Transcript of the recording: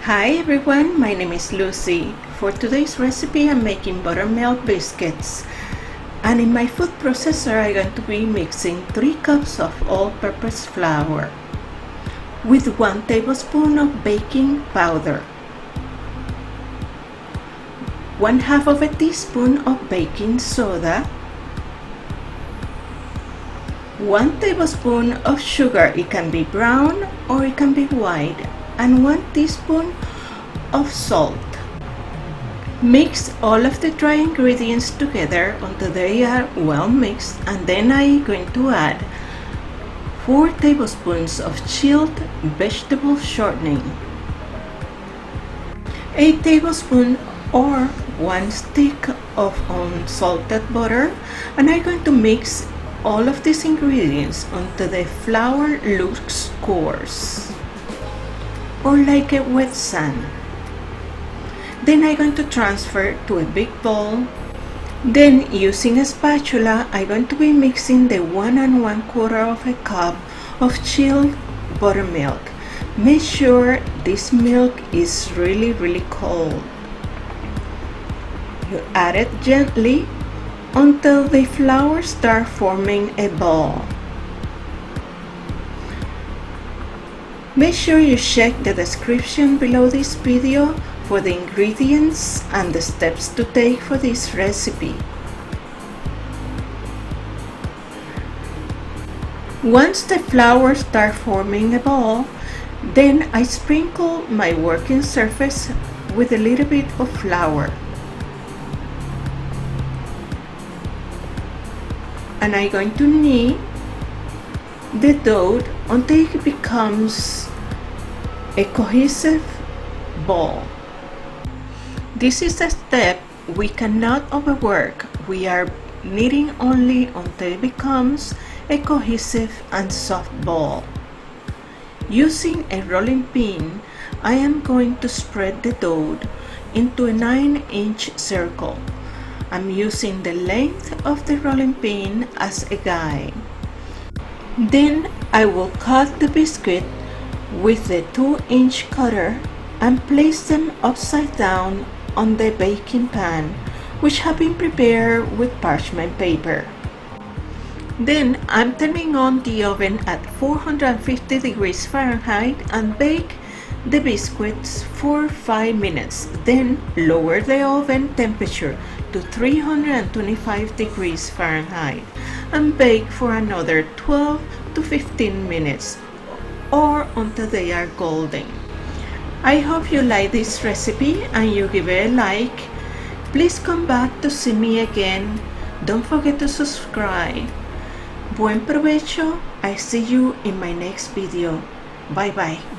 Hi everyone, my name is Lucy. For today's recipe I'm making buttermilk biscuits, and in my food processor I'm going to be mixing 3 cups of all-purpose flour with 1 tablespoon of baking powder, 1/2 of a teaspoon of baking soda, 1 tablespoon of sugar, it can be brown or it can be white, and 1 teaspoon of salt. Mix all of the dry ingredients together until they are well mixed, and then I'm going to add 4 tablespoons of chilled vegetable shortening, a tablespoon or 1 stick of unsalted butter, and I'm going to mix all of these ingredients until the flour looks coarse or like a wet sand. Then I'm going to transfer to a big bowl. Then using a spatula, I'm going to be mixing the 1 1/4 of a cup of chilled buttermilk. Make sure this milk is really cold. You add it gently until the flour starts forming a ball. Make sure you check the description below this video for the ingredients and the steps to take for this recipe. Once the flour starts forming a ball, then I sprinkle my working surface with a little bit of flour. And I'm going to knead the dough until it becomes a cohesive ball. This is a step we cannot overwork. We are kneading only until it becomes a cohesive and soft ball. Using a rolling pin, I am going to spread the dough into a 9-inch circle. I'm using the length of the rolling pin as a guide. Then I will cut the biscuit with the 2-inch cutter and place them upside down on the baking pan, which have been prepared with parchment paper. Then I'm turning on the oven at 450 degrees Fahrenheit and bake the biscuits for 5 minutes. Then lower the oven temperature to 325 degrees Fahrenheit and bake for another 12 to 15 minutes or until they are golden. I hope you like this recipe and you give it a like. Please come back to see me again. Don't forget to subscribe. Buen provecho. I see you in my next video. Bye bye.